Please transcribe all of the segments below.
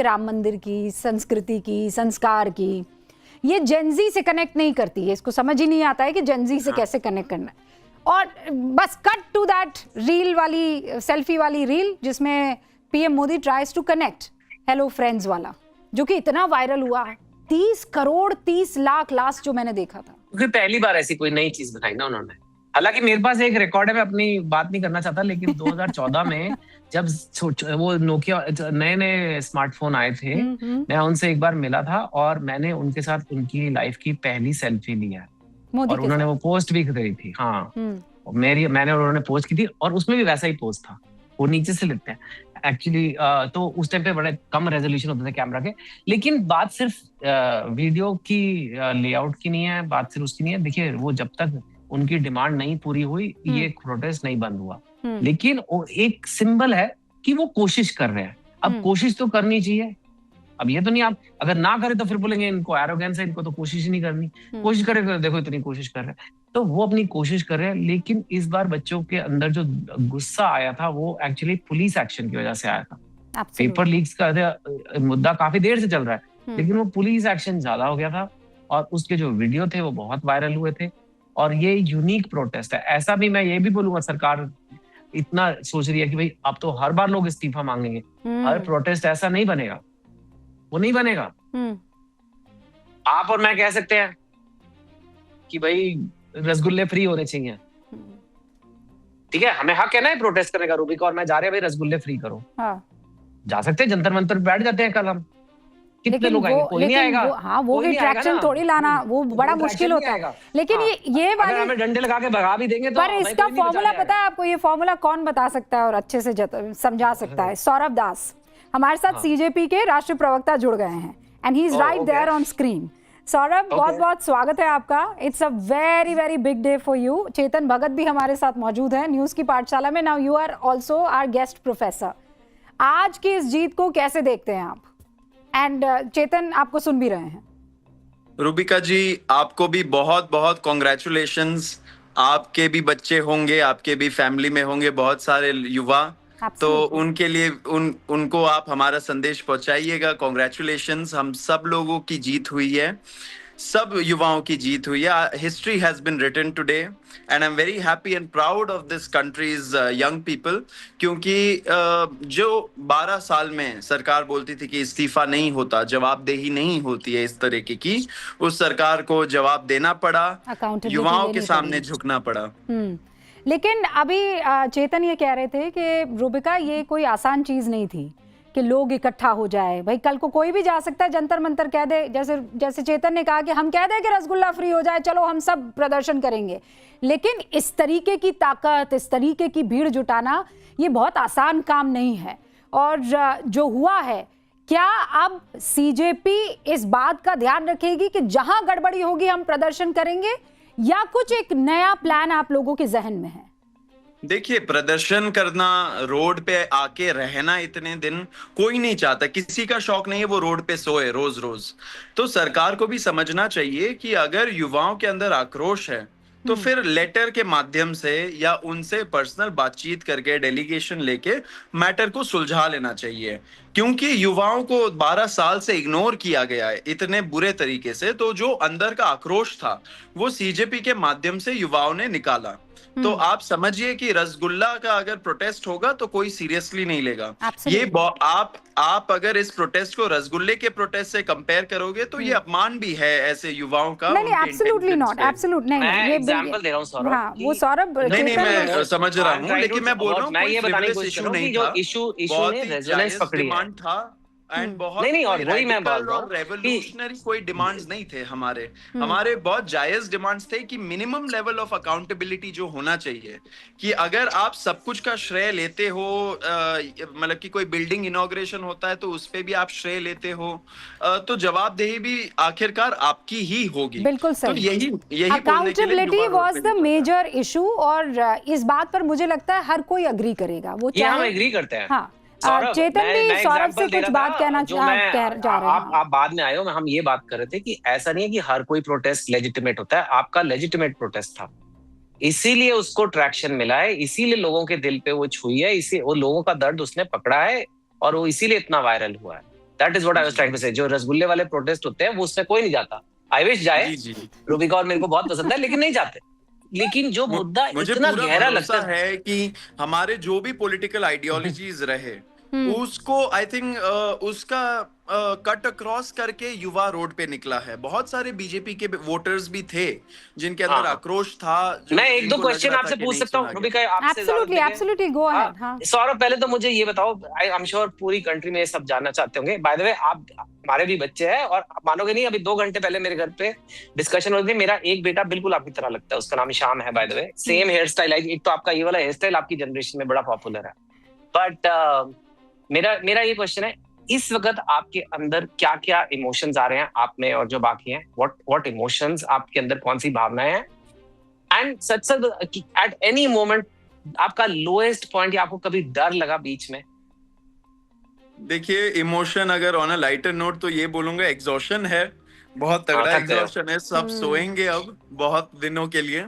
राम मंदिर की, संस्कृति की, संस्कार की, ये जेनजी से कनेक्ट नहीं करती है। इसको समझ ही नहीं आता है कि जेनजी से कैसे कनेक्ट करना है। और बस कट टू दैट रील वाली, सेल्फी वाली रील जिसमें PM Modi tries to connect hello friends वाला, जो कि इतना वायरल हुआ। 30 करोड़ 30 लाख लास्ट जो मैंने देखा था, क्योंकि पहली बार ऐसी कोई नई चीज बनाई ना उन्होंने। हालांकि मेरे पास एक रिकॉर्ड है, मैं अपनी बात नहीं करना चाहता, लेकिन 2014 में जब वो नोकिया नए नए स्मार्टफोन आए थे, मैं उनसे एक बार मिला था और मैंने उनके साथ उनकी लाइफ की पहली सेल्फी ली है और उन्होंने वो पोस्ट भी करी थी। हाँ, मैंने और उन्होंने पोस्ट की थी और उसमें भी वैसा ही पोस्ट था, वो नीचे से लेते हैं एक्चुअली। तो उस टाइम पे बड़े कम रेजोल्यूशन होते थे कैमरा के। लेकिन बात सिर्फ वीडियो की लेआउट की नहीं है, बात सिर्फ उसकी नहीं है। देखिए, वो जब तक उनकी डिमांड नहीं पूरी हुई, ये प्रोटेस्ट नहीं बंद हुआ। लेकिन वो एक सिंबल है कि वो कोशिश कर रहे हैं। अब कोशिश तो करनी चाहिए। अब ये तो नहीं, आप अगर ना करें तो फिर बोलेंगे इनको एरोगेंस है, इनको तो कोशिश ही नहीं करनी। कोशिश करे, देखो इतनी कोशिश कर रहे हैं, तो वो अपनी कोशिश कर रहे हैं। लेकिन इस बार बच्चों के अंदर जो गुस्सा आया था वो एक्चुअली पुलिस एक्शन की वजह से आया था। पेपर लीक्स का मुद्दा काफी देर से चल रहा है, लेकिन वो पुलिस एक्शन ज्यादा हो गया था और उसके जो वीडियो थे वो बहुत वायरल हुए थे। और ये यूनिक प्रोटेस्ट है। ऐसा भी मैं ये भी बोलूंगा, सरकार इतना सोच रही है कि भाई अब तो हर बार लोग इस्तीफा मांगेंगे, हर प्रोटेस्ट ऐसा नहीं बनेगा, वो नहीं बनेगा। आप और मैं कह सकते हैं कि भाई रसगुल्ले फ्री होने चाहिए, ठीक है, हमें हक है ना प्रोटेस्ट करने का। रूबिका और मैं जा रहे हैं भाई रसगुल्ले फ्री करो। हाँ। जा सकते हैं, जंतर मंतर बैठ जाते हैं कल हम। कितने लोग आएंगे? कोई नहीं आएगा। हाँ, वो भी ट्रैक्शन थोड़ी लाना, वो बड़ा मुश्किल होता है। लेकिन ये वाली हमें डंडे लगा के भगा भी देंगे तो पर इसका फॉर्मूला पता है आपको? ये फॉर्मूला कौन बता सकता है और अच्छे से समझा सकता है? सौरभ दास हमारे साथ सीजेपी के राष्ट्रीय प्रवक्ता जुड़ गए हैं and he is right there on screen. Saurabh, बहुत बहुत स्वागत है आपका। It's a very very big day for you. Chetan Bhagat भी हमारे साथ मौजूद है न्यूज की पाठशाला में। Now you are also our guest professor. आज की इस जीत को कैसे देखते हैं आप? एंड चेतन आपको सुन भी रहे हैं। रूबिका जी, आपको भी बहुत बहुत कॉन्ग्रेचुलेशंस। आपके भी बच्चे होंगे, आपके भी फैमिली में होंगे बहुत सारे युवा, तो उनके लिए उनको आप हमारा संदेश पहुंचाइएगा। कॉन्ग्रेचुलेशंस, हम सब लोगों की जीत हुई है, सब युवाओं की जीत हुई है। History has been written today and I am very happy and proud of this country's young people, क्योंकि जो 12 साल में सरकार बोलती थी कि इस्तीफा नहीं होता, जवाबदेही नहीं होती है इस तरीके की, उस सरकार को जवाब देना पड़ा, युवाओं के सामने झुकना पड़ा। लेकिन अभी चेतन ये कह रहे थे कि रूबिका ये कोई आसान चीज नहीं थी कि लोग इकट्ठा हो जाए। भाई कल को कोई भी जा सकता है, जंतर मंतर कह दे, जैसे चेतन ने कहा कि हम कह दें कि रसगुल्ला फ्री हो जाए, चलो हम सब प्रदर्शन करेंगे। लेकिन इस तरीके की ताकत, इस तरीके की भीड़ जुटाना, ये बहुत आसान काम नहीं है। और जो हुआ है, क्या अब सीजेपी इस बात का ध्यान रखेगी कि जहां गड़बड़ी होगी हम प्रदर्शन करेंगे, या कुछ एक नया प्लान आप लोगों के जहन में है? देखिए, प्रदर्शन करना, रोड पे आके रहना इतने दिन कोई नहीं चाहता, किसी का शौक नहीं है वो रोड पे सोए रोज रोज। तो सरकार को भी समझना चाहिए कि अगर युवाओं के अंदर आक्रोश है तो फिर लेटर के माध्यम से या उनसे पर्सनल बातचीत करके, डेलीगेशन लेके मैटर को सुलझा लेना चाहिए। क्योंकि युवाओं को 12 साल से इग्नोर किया गया है इतने बुरे तरीके से, तो जो अंदर का आक्रोश था वो सीजेपी के माध्यम से युवाओं ने निकाला। तो आप समझिए कि रसगुल्ला का अगर प्रोटेस्ट होगा तो कोई सीरियसली नहीं लेगा। ये आप अगर इस प्रोटेस्ट को रसगुल्ले के प्रोटेस्ट से कंपेयर करोगे तो ये अपमान भी है ऐसे युवाओं का। नहीं, एब्सोल्युटली नॉट, एब्सोल्यूट नहीं। ये एग्जांपल दे रहा हूं सौरभ। हाँ, वो सौरभ नहीं, मैं समझ रहा हूँ, लेकिन मैं बोल रहा हूँ मैं ये बताने की कोशिश कर रहा हूं कि जो इशू ने रेजोनेंस पकड़ी है था एंड बहुत नहीं, और वही मैं बोल रहा हूं, रेवोल्यूशनरी कोई डिमांड्स नहीं थे हमारे बहुत जायज डिमांड्स थे कि मिनिमम लेवल ऑफ अकाउंटेबिलिटी जो होना चाहिए, कि अगर आप सब कुछ का श्रेय लेते हो, मतलब कि कोई बिल्डिंग इनॉग्रेशन होता है तो उस पे भी आप श्रेय लेते हो, तो जवाबदेही भी आखिरकार आपकी ही होगी। बिल्कुल सही। तो यही accountability was the major issue, और इस बात पर मुझे लगता है हर कोई अग्री करेगा। वो चाहे हम एग्री करते हैं। हाँ, चेतन भी सौरभ से कुछ बात कहना जा रहे हैं। आप बाद में आए हो, हम ये बात कर रहे थे कि ऐसा नहीं है कि हर कोई प्रोटेस्ट लेजिटिमेट होता है। आपका लेजिटिमेट प्रोटेस्ट था, इसीलिए उसको ट्रैक्शन मिला है, इसीलिए लोगों के दिल पे वो छुई है, इसी वो लोगों का दर्द उसने पकड़ा है और वो इसीलिए इतना वायरल हुआ है। That is what I was trying to say. जो रसगुल्ले वाले प्रोटेस्ट होते हैं वो उसमें कोई नहीं जाता। आई विश जाए, जी जी रूबिका और मेरे को बहुत पसंद है, लेकिन नहीं जाते। लेकिन जो मुद्दा मुझे इतना पूरा गहरा भरोसा लगता है कि हमारे जो भी पॉलिटिकल आइडियोलॉजीज रहे हम्म। उसको आई थिंक उसका कट अक्रॉस करके युवा रोड पे निकला है। बहुत सारे बीजेपी के वोटर्स भी थे जिनके अंदर हाँ। आक्रोश था, मैं एक दो जिनको लग क्वेश्चन रहा था आपसे कि पूछ नहीं सकता हूँ सुना गया। रूबिका, आपसे एब्सोल्युटली इजाजत एब्सोल्युटली गो हाँ। अहेड। हाँ सौरभ, पहले तो मुझे ये बताओ, आई एम श्योर पूरी कंट्री में ये सब जानना चाहते होंगे। बाय द वे, आप हमारे भी बच्चे हैं, और आप मानोगे नहीं, अभी 2 घंटे पहले मेरे घर पे डिस्कशन हो रही थी। मेरा एक बेटा बिल्कुल आपकी तरह लगता है, उसका नाम श्याम है by the way, same here style. एक तो आपका ये वाला हेयर स्टाइल आपकी जनरेशन में बड़ा पॉपुलर है। बट मेरा ये क्वेश्चन है, इस वक्त आपके अंदर क्या क्या इमोशंस आ रहे हैं आप में और जो बाकी हैं, व्हाट इमोशंस आपके अंदर, कौन सी भावनाएं हैं? And such at any moment आपका लोएस्ट पॉइंट, या आपको कभी डर लगा बीच में? देखिए, इमोशन अगर ऑन अ लाइटर नोट तो ये बोलूंगा एग्जॉशन है, बहुत तगड़ा थक गए हो। एग्जॉशन है। सब सोएंगे अब बहुत दिनों के लिए,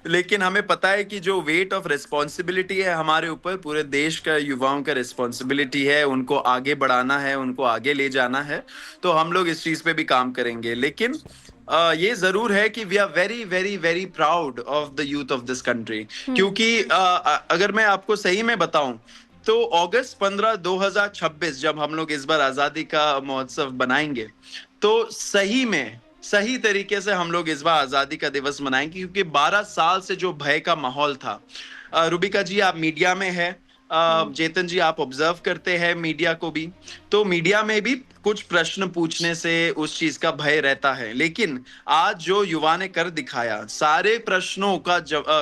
लेकिन हमें पता है कि जो वेट ऑफ रिस्पॉन्सिबिलिटी है हमारे ऊपर, पूरे देश का युवाओं का रिस्पॉन्सिबिलिटी है, उनको आगे बढ़ाना है, उनको आगे ले जाना है, तो हम लोग इस चीज पे भी काम करेंगे। लेकिन ये जरूर है कि we are very very very proud of the youth of this country, क्योंकि अगर मैं आपको सही में बताऊं तो अगस्त 15 2026 जब हम लोग इस बार आजादी का महोत्सव बनाएंगे, तो सही में सही तरीके से हम लोग इस बार आजादी का दिवस मनाएंगे, क्योंकि 12 साल से जो भय का माहौल था, रूबिका जी आप मीडिया में है, चेतन जी आप ऑब्जर्व करते हैं मीडिया को भी, तो मीडिया में भी कुछ प्रश्न पूछने से उस चीज का भय रहता है। लेकिन आज जो युवा ने कर दिखाया, सारे प्रश्नों का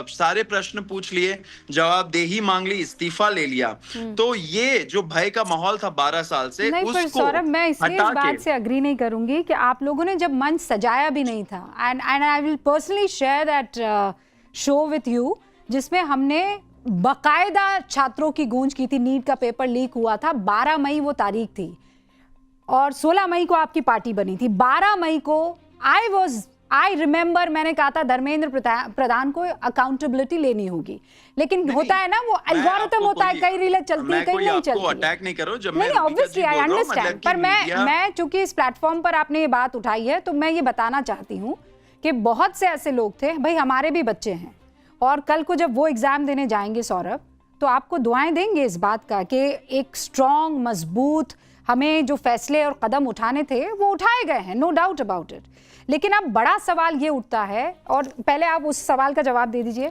सारे प्रश्न पूछ लिए, जवाबदेही मांग ली, इस्तीफा ले लिया, तो ये जो भय का माहौल था 12 साल से, नहीं, पर उसको सौरभ मैं इसलिए इस हटा बात के से अग्री नहीं करूंगी कि आप लोगों ने जब मंच सजाया भी नहीं था, and I will personally share that show with you, जिसमें हमने बकायदा छात्रों की गूंज की थी। नीट का पेपर लीक हुआ था, 12 मई वो तारीख थी, और 16 मई को आपकी पार्टी बनी थी। 12 मई को आई रिमेंबर मैंने कहा था धर्मेंद्र प्रधान को अकाउंटेबिलिटी लेनी होगी, लेकिन होता है ना वो एल्गोरिथम होता है, कई रीलें चलती है, कई नहीं चलती। अटैक नहीं करो, जब नहीं, ऑब्वियसली आई अंडरस्टैंड, पर मीडिया मैं चूंकि इस प्लेटफॉर्म पर आपने ये बात उठाई है, तो मैं ये बताना चाहती हूँ कि बहुत से ऐसे लोग थे, भाई हमारे भी बच्चे हैं, और कल को जब वो एग्जाम देने जाएंगे सौरभ, तो आपको दुआएं देंगे इस बात का कि एक स्ट्रॉन्ग, मजबूत, हमें जो फैसले और कदम उठाने थे वो उठाए गए हैं, नो डाउट अबाउट इट। लेकिन अब बड़ा सवाल ये उठता है, और पहले आप उस सवाल का जवाब दे दीजिए,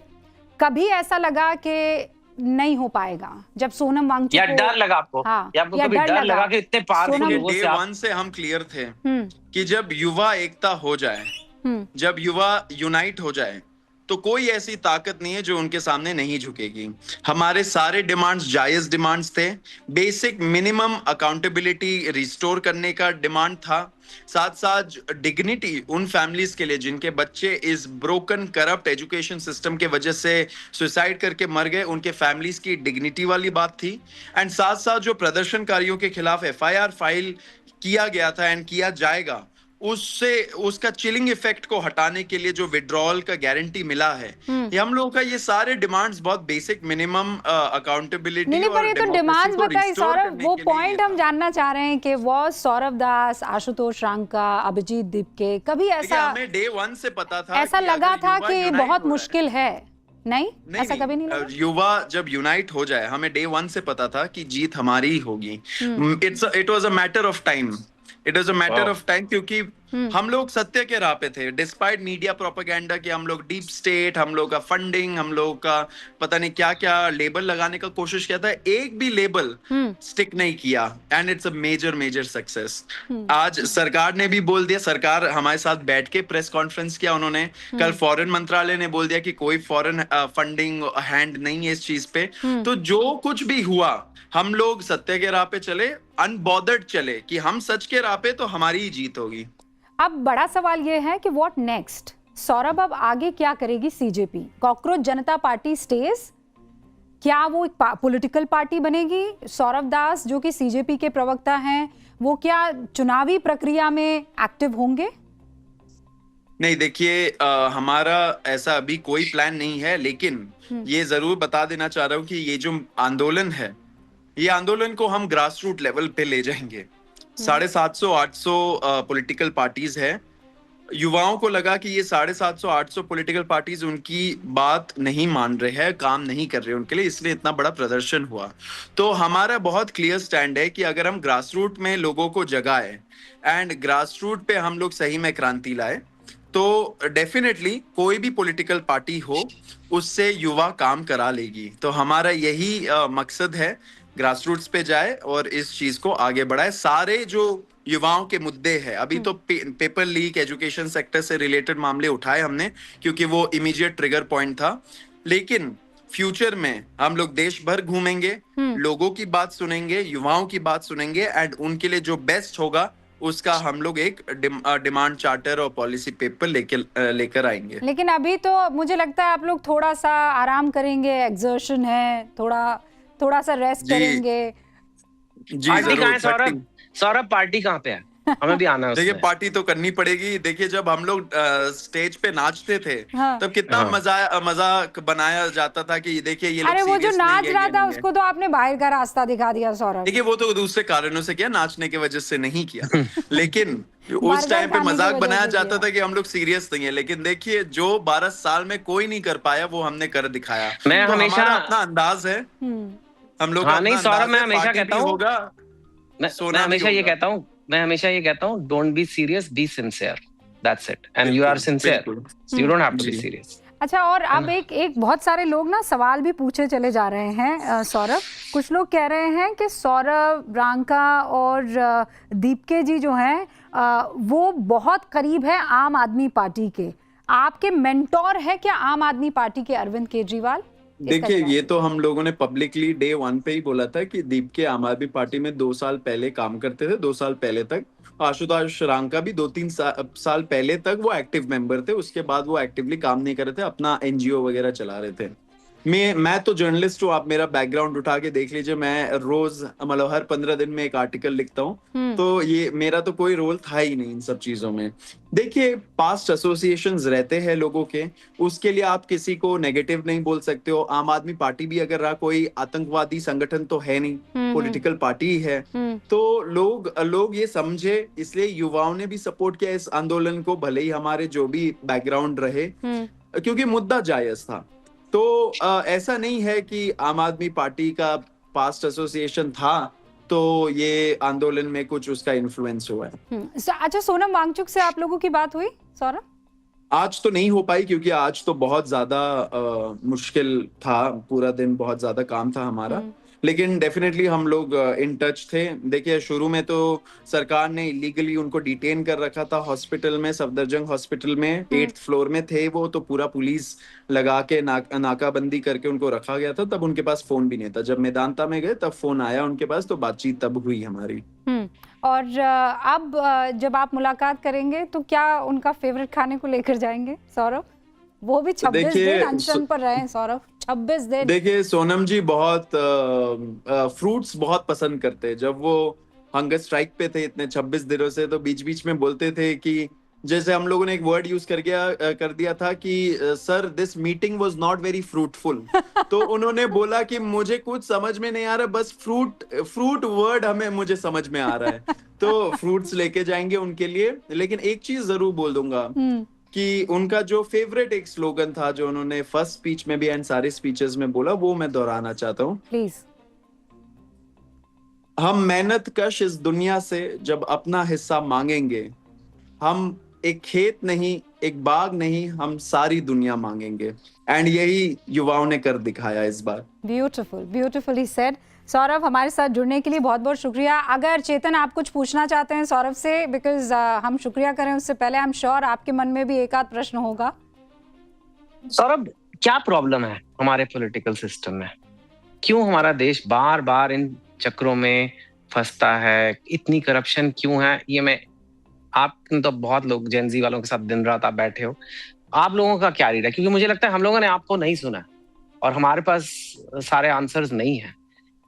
कभी ऐसा लगा कि नहीं हो पाएगा जब सोनम वांगचुक या डर लगा आपको? हाँ, या आपको कभी डर लगा कि इतने पावरफुल लोगों डे से आप... वन से हम क्लियर थे कि जब युवा एकता हो जाए, जब युवा यूनाइट हो जाए, तो कोई ऐसी ताकत नहीं है जो उनके सामने नहीं झुकेगी। हमारे सारे डिमांड्स जायज डिमांड्स थे। बेसिक मिनिमम अकाउंटेबिलिटी रिस्टोर करने का डिमांड था, साथ साथ डिग्निटी उन फैमिलीज के लिए जिनके बच्चे इस ब्रोकन करप्ट एजुकेशन सिस्टम के वजह से सुसाइड करके मर गए, उनके फैमिलीज की डिग्निटी वाली बात थी। एंड साथ साथ जो प्रदर्शनकारियों के खिलाफ एफआईआर फाइल किया गया था एंड किया जाएगा, उससे उसका चिलिंग इफेक्ट को हटाने के लिए जो विड्रॉल का गारंटी मिला है, ये हम लोगों का, ये सारे डिमांड्स बहुत बेसिक मिनिमम अकाउंटेबिलिटी। नहीं, पर ये तो डिमांड्स बताइए सौरभ, वो पॉइंट हम जानना चाह रहे हैं कि वो सौरभ दास, आशुतोष रांका, अभिजीत दीपके, कभी ऐसा हमें डे वन से पता था, ऐसा लगा था कि बहुत मुश्किल है? नहीं, ऐसा कभी नहीं लगा। युवा जब यूनाइट हो जाए, हमें डे वन से पता था कि जीत हमारी ही होगी। It was a matter of time, it is a matter of time, क्योंकि हम लोग सत्य के राह पे थे, डिस्पाइट मीडिया प्रोपेगेंडा कि हम लोग डीप स्टेट, हम लोग का फंडिंग, हम लोग का पता नहीं क्या क्या लेबल लगाने का कोशिश किया था, एक भी लेबल स्टिक नहीं किया, and it's a major major success. आज सरकार ने भी बोल दिया, सरकार हमारे साथ बैठ के प्रेस कॉन्फ्रेंस किया उन्होंने, कल फॉरेन मंत्रालय ने बोल दिया कि कोई फॉरेन फंडिंग हैंड नहीं है इस चीज पे। तो जो कुछ भी हुआ, हम लोग सत्य के राह पे चले, अनबॉदर्ड चले कि हम सच के राह पे, तो हमारी ही जीत होगी। अब बड़ा सवाल ये है कि व्हाट नेक्स्ट सौरभ, अब आगे क्या करेगी सीजेपी? कॉकरोच जनता पार्टी स्टेज, क्या वो एक पॉलिटिकल पार्टी बनेगी? सौरभ दास जो कि सीजेपी के प्रवक्ता हैं, वो क्या चुनावी प्रक्रिया में एक्टिव होंगे? नहीं, देखिए, हमारा ऐसा अभी कोई प्लान नहीं है, लेकिन ये जरूर बता देना चाह रहा हूँ कि ये जो आंदोलन है, ये आंदोलन को हम ग्रास रूट लेवल पे ले जाएंगे। 750-800 पॉलिटिकल पार्टीज है। युवाओं को लगा कि ये 750-800 पॉलिटिकल पार्टीज उनकी बात नहीं मान रहे हैं, काम नहीं कर रहे उनके लिए, इसलिए इतना बड़ा प्रदर्शन हुआ। तो हमारा बहुत क्लियर स्टैंड है कि अगर हम ग्रास रूट में लोगों को जगाए एंड ग्रास रूट पे हम लोग सही में क्रांति लाए, तो डेफिनेटली कोई भी पॉलिटिकल पार्टी हो उससे युवा काम करा लेगी। तो हमारा यही मकसद है, ग्रास रूट्स पे जाए और इस चीज को आगे बढ़ाए। सारे जो युवाओं के मुद्दे हैं, अभी तो पेपर लीक, एजुकेशन सेक्टर से रिलेटेड मामले उठाए हमने क्योंकि वो इमीडिएट ट्रिगर पॉइंट था, लेकिन फ्यूचर में हम लोग देश भर घूमेंगे, लोगों की बात सुनेंगे, युवाओं की बात सुनेंगे एंड उनके लिए जो बेस्ट होगा उसका हम लोग एक डिमांड चार्टर और पॉलिसी पेपर लेकर आएंगे। लेकिन अभी तो मुझे लगता है आप लोग थोड़ा सा आराम करेंगे, एक्सर्शन है, थोड़ा सा रेस्ट करेंगे। जी पार्टी कहाँ है जरूर। सौरभ पार्टी कहाँ पे है? हमें भी आना है देखिए उसमें। पार्टी तो करनी पड़ेगी। देखिए जब हम लोग स्टेज पे नाचते थे हाँ। तब कितना मजाक बनाया जाता था कि देखिए ये लोग अरे वो जो serious नहीं नाच है, रहा ये था नहीं है। उसको तो आपने बाहर का रास्ता दिखा दिया सौरभ। देखिए वो तो दूसरे कारणों से किया, नाचने की वजह से नहीं किया। लेकिन उस बर्गर टाइम पे खाने की मजाक वजह बनाया से जाता किया। था कि हम लोग सीरियस नहीं है, लेकिन देखिए जो 12 साल में कोई नहीं कर पाया वो हमने कर दिखाया। मैं तो हमेशा हमारा अपना अंदाज है, हम लोग का हाँ अपना नहीं सौरभ, अंदाज मैं है, हमेशा पार्टी कहता भी हूँ, होगा, मैं सोना भी हमेशा ये कहता हूँ, don't be serious, be sincere, that's it, and you बिल्कुल, आर सिंसियर, बिल्कुल। You don't have to be जी। सीरियस। अच्छा, और है अब ना? एक बहुत सारे लोग ना सवाल भी पूछे चले जा रहे हैं सौरभ। कुछ लोग कह रहे हैं कि सौरभ, रांका और दीपके जी जो हैं वो बहुत करीब है आम आदमी पार्टी के। आपके मेंटोर है क्या आम आदमी पार्टी के अरविंद केजरीवाल? देखिए ये तो हम लोगों ने पब्लिकली डे 1 पे ही बोला था कि दीप के आम आदमी पार्टी में 2 साल पहले काम करते थे, 2 साल पहले तक। आशुतोष रांका भी 2-3 साल पहले तक वो एक्टिव मेंबर थे, उसके बाद वो एक्टिवली काम नहीं कर रहे थे, अपना एनजीओ वगैरह चला रहे थे। मैं तो जर्नलिस्ट हूँ, आप मेरा बैकग्राउंड उठा के देख लीजिए, मैं रोज मतलब हर 15 दिन में एक आर्टिकल लिखता हूँ, तो ये मेरा तो कोई रोल था ही नहीं इन सब चीजों में। देखिए पास्ट एसोसिएशंस रहते हैं लोगों के, उसके लिए आप किसी को नेगेटिव नहीं बोल सकते हो। आम आदमी पार्टी भी अगर रहा, कोई आतंकवादी संगठन तो है नहीं, पॉलिटिकल पार्टी ही है। तो लोग ये समझे, इसलिए युवाओं ने भी सपोर्ट किया इस आंदोलन को, भले ही हमारे जो भी बैकग्राउंड रहे, क्योंकि मुद्दा जायज था। तो ऐसा नहीं है कि आम आदमी पार्टी का पास्ट एसोसिएशन था तो ये आंदोलन में कुछ उसका इन्फ्लुएंस हुआ है। अच्छा, सोनम वांगचुक से आप लोगों की बात हुई सौरभ? आज तो नहीं हो पाई क्योंकि आज तो बहुत ज्यादा मुश्किल था, पूरा दिन बहुत ज्यादा काम था हमारा, लेकिन डेफिनेटली हम लोग इन टच थे। देखिए शुरू में तो सरकार ने इलीगली उनको डिटेन कर रखा था हॉस्पिटल में, सफदरजंग हॉस्पिटल में, 8th फ्लोर में थे वो, तो पूरा पुलिस लगा के नाकाबंदी करके उनको रखा गया था। तब उनके पास फोन भी नहीं था, जब मैदानता में गए तब फोन आया उनके पास, तो बातचीत तब हुई हमारी। और अब जब आप मुलाकात करेंगे तो क्या उनका फेवरेट खाने को लेकर जाएंगे सौरभ? वो भी 26 दिन अनशन पर रहे हैं सौरभ, 26 दिन। देखिए सोनम जी बहुत फ्रूट्स बहुत पसंद करते हैं। जब वो हंगर स्ट्राइक पे थे इतने 26 दिनों से, तो बीच बीच में बोलते थे कि, जैसे हम लोगों ने एक वर्ड यूज कर दिया था कि sir this meeting was not very fruitful. तो उन्होंने बोला कि मुझे कुछ समझ में नहीं आ रहा, बस फ्रूट वर्ड मुझे समझ में आ रहा है। तो फ्रूट्स लेके जाएंगे उनके लिए। लेकिन एक चीज जरूर बोल दूंगा कि उनका जो फेवरेट एक स्लोगन था जो उन्होंने फर्स्ट स्पीच में भी एंड सारे स्पीचेस में बोला, वो मैं दोहराना चाहता हूँ। प्लीज। हम मेहनत कश इस दुनिया से जब अपना हिस्सा मांगेंगे, हम एक खेत नहीं, एक बाग नहीं, हम सारी दुनिया मांगेंगे। एंड यही युवाओं ने कर दिखाया इस बार। Beautiful, beautifully said. सौरभ, हमारे साथ जुड़ने के लिए बहुत बहुत शुक्रिया। अगर चेतन आप कुछ पूछना चाहते हैं सौरभ से, बिकॉज हम शुक्रिया करें उससे पहले आई एम श्योर आपके मन में भी एक आध प्रश्न होगा। सौरभ, क्या प्रॉब्लम है हमारे पॉलिटिकल सिस्टम में? क्यों हमारा देश बार बार इन चक्रों में फंसता है? इतनी करप्शन क्यों है? ये मैं, आप तो बहुत लोग जेनजी वालों के साथ दिन रात आप बैठे हो, आप लोगों का क्या रीड है? क्योंकि मुझे लगता है हम लोगों ने आपको नहीं सुना और हमारे पास सारे आंसर्स नहीं है,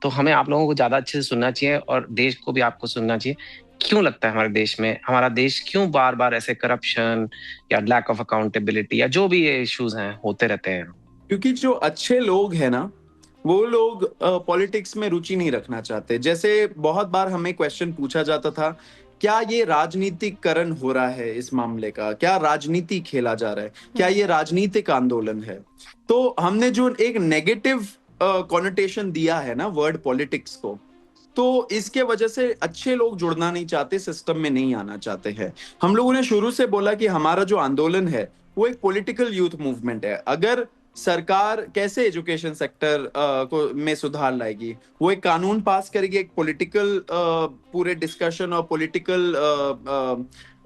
तो हमें आप लोगों को ज्यादा अच्छे से सुनना चाहिए और देश को भी आपको सुनना चाहिए। क्यों लगता है हमारे देश में, हमारा देश क्यों बार बार ऐसे करप्शन या लैक ऑफ अकाउंटेबिलिटी या जो भी ये इश्यूज हैं होते रहते हैं? क्योंकि जो अच्छे लोग हैं ना, वो लोग पॉलिटिक्स में रुचि नहीं रखना चाहते। जैसे बहुत बार हमें क्वेश्चन पूछा जाता था, क्या ये राजनीतिकरण हो रहा है इस मामले का, क्या राजनीति खेला जा रहा है, क्या ये राजनीतिक आंदोलन है? तो हमने जो एक नेगेटिव कॉनोटेशन दिया है ना वर्ड पॉलिटिक्स को, तो इसके वजह से अच्छे लोग जुड़ना नहीं चाहते, सिस्टम में नहीं आना चाहते हैं। हम लोगों ने शुरू से बोला कि हमारा जो आंदोलन है वो एक पॉलिटिकल यूथ मूवमेंट है। अगर सरकार कैसे एजुकेशन सेक्टर को में सुधार लाएगी, वो एक कानून पास करेगी, एक पॉलिटिकल पूरे डिस्कशन और पॉलिटिकल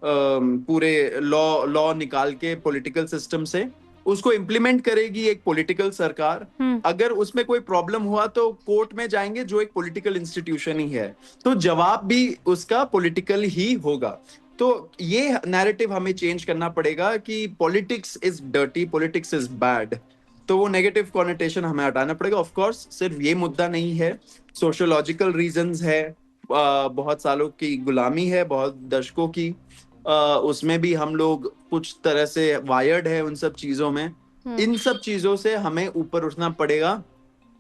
पूरे लॉ निकाल के पॉलिटिकल सिस्टम से उसको इम्प्लीमेंट करेगी एक पॉलिटिकल सरकार। अगर उसमें कोई प्रॉब्लम हुआ तो कोर्ट में जाएंगे, जो एक पॉलिटिकल इंस्टीट्यूशन ही है, तो जवाब भी उसका पॉलिटिकल ही होगा। तो ये नैरेटिव हमें चेंज करना पड़ेगा कि politics is dirty, politics is bad. तो वो नेगेटिव कॉनोटेशन हमें हटाना पड़ेगा। ऑफ कोर्स सिर्फ ये मुद्दा नहीं है, सोशियोलॉजिकल रीजंस है, बहुत सालों की गुलामी है, बहुत दशकों की, उसमें भी हम लोग कुछ तरह से वायर्ड है उन सब चीजों में। इन सब चीजों से हमें ऊपर उठना पड़ेगा।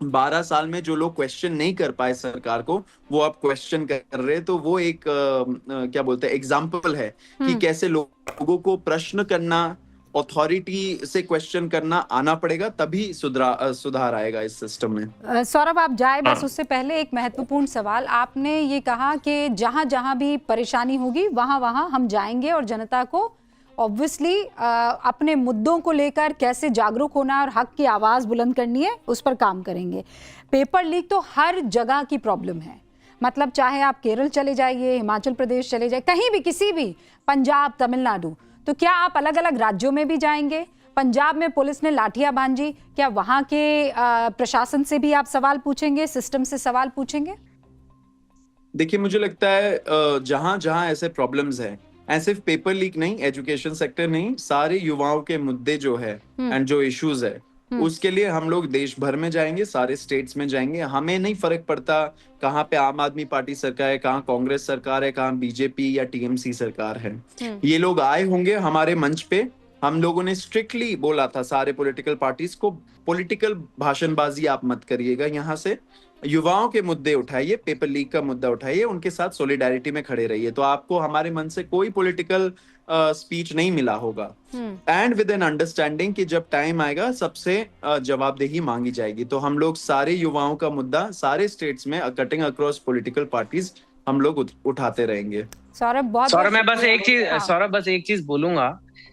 12 साल में जो लोग क्वेश्चन नहीं कर पाए सरकार को, वो अब क्वेश्चन कर रहे हैं। तो वो एक क्या बोलते हैं एग्जाम्पल है कि कैसे लोगों को प्रश्न करना, अथॉरिटी से क्वेश्चन करना आना पड़ेगा, तभी सुधार आएगा इस सिस्टम में। सौरभ आप जाए बस उससे पहले एक महत्वपूर्ण सवाल। आपने ये कहा कि जहां जहां भी परेशानी होगी वहां वहां हम जाएंगे और जनता को ऑब्वियसली अपने मुद्दों को लेकर कैसे जागरूक होना और हक की आवाज बुलंद करनी है उस पर काम करेंगे। पेपर लीक तो हर जगह की प्रॉब्लम है, मतलब चाहे आप केरल चले जाइए, हिमाचल प्रदेश चले जाइए, कहीं भी, किसी भी, पंजाब, तमिलनाडु। तो क्या आप अलग अलग राज्यों में भी जाएंगे? पंजाब में पुलिस ने लाठियां बांधी, क्या वहां के प्रशासन से भी आप सवाल पूछेंगे, सिस्टम से सवाल पूछेंगे? देखिए, मुझे लगता है जहां जहां ऐसे प्रॉब्लम्स हैं, सिर्फ पेपर लीक नहीं, एजुकेशन सेक्टर नहीं, सारे युवाओं के मुद्दे जो है एंड जो इश्यूज है, उसके लिए हम लोग देश भर में जाएंगे, सारे स्टेट्स में जाएंगे। हमें नहीं फर्क पड़ता कहाँ पे आम आदमी पार्टी सरकार है, कहाँ कांग्रेस सरकार है, कहाँ बीजेपी या टीएमसी सरकार है। ये लोग आए होंगे हमारे मंच पे। हम लोगों ने स्ट्रिक्टली बोला था सारे पॉलिटिकल पार्टीज को, पॉलिटिकल भाषणबाजी आप मत करिएगा, यहाँ से युवाओं के मुद्दे उठाइए, पेपर लीक का मुद्दा उठाइए, उनके साथ सॉलिडारिटी में खड़े रहिए। तो आपको हमारे मन से कोई पॉलिटिकल स्पीच नहीं मिला होगा, एंड विद एन अंडरस्टैंडिंग कि जब टाइम आएगा सबसे जवाबदेही मांगी जाएगी। तो हम लोग सारे युवाओं का मुद्दा सारे स्टेट्स में कटिंग अक्रॉस पॉलिटिकल पार्टीज हम लोग उठाते रहेंगे। सौरभ मैं बस एक चीज बोलूंगा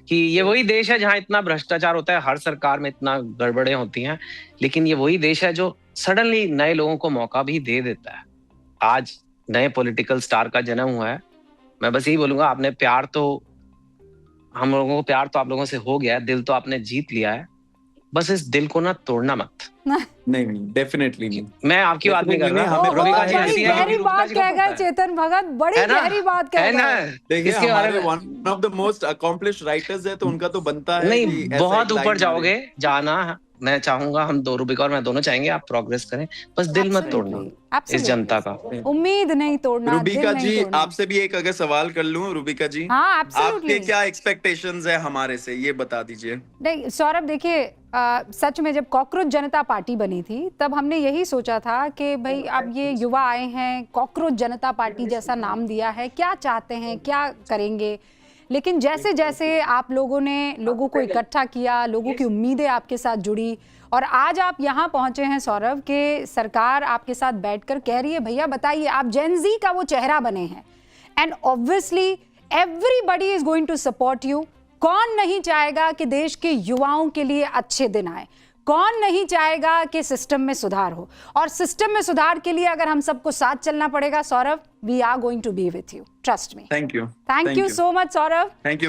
कि ये वही देश है जहां इतना भ्रष्टाचार होता है, हर सरकार में इतना गड़बड़े होती हैं, लेकिन ये वही देश है जो सडनली नए लोगों को मौका भी दे देता है। आज नए पॉलिटिकल स्टार का जन्म हुआ है। मैं बस यही बोलूंगा, आपने प्यार तो, हम लोगों को प्यार तो आप लोगों से हो गया है, दिल तो आपने जीत लिया है, बस इस दिल को ना तोड़ना मत। नहीं, डेफिनेटली नहीं। मैं आपकी बात नहीं कर रहा। बड़ी गहरी बात कह गए चेतन भगत, बड़ी गहरी बात कह गए। देखिए, हमारे one of the most accomplished writers है, तो उनका तो बनता है नहीं, बहुत ऊपर जाओगे, जाना मैं चाहूंगा, हम दो, रूबिका और मैं दोनों चाहेंगे आप प्रोग्रेस करें, बस दिल मत तोड़ना इस जनता का। उम्मीद नहीं तोड़ना। रूबिका जी, आपसे भी एक अगर सवाल कर लूं, रूबिका जी, हाँ, आपके क्या एक्सपेक्टेशंस है हमारे से, ये बता दीजिए। नहीं सौरभ, देखिए सच में जब कॉकरोच जनता पार्टी बनी थी तब हमने यही सोचा था कि भाई अब ये युवा आए हैं, कॉकरोच जनता पार्टी जैसा नाम दिया है, क्या चाहते हैं, क्या करेंगे। लेकिन जैसे जैसे आप लोगों ने लोगों को इकट्ठा किया, लोगों की उम्मीदें आपके साथ जुड़ी और आज आप यहाँ पहुंचे हैं सौरभ के सरकार आपके साथ बैठकर कह रही है भैया बताइए, आप जेन ज़ी का वो चेहरा बने हैं and obviously everybody is going to support you. कौन नहीं चाहेगा कि देश के युवाओं के लिए अच्छे दिन आए, कौन नहीं चाहेगा कि सिस्टम में सुधार हो, और सिस्टम में सुधार के लिए अगर हम सबको साथ चलना पड़ेगा Saurabh, we are going to be with you, trust me. Thank you so much Saurabh. Thank you.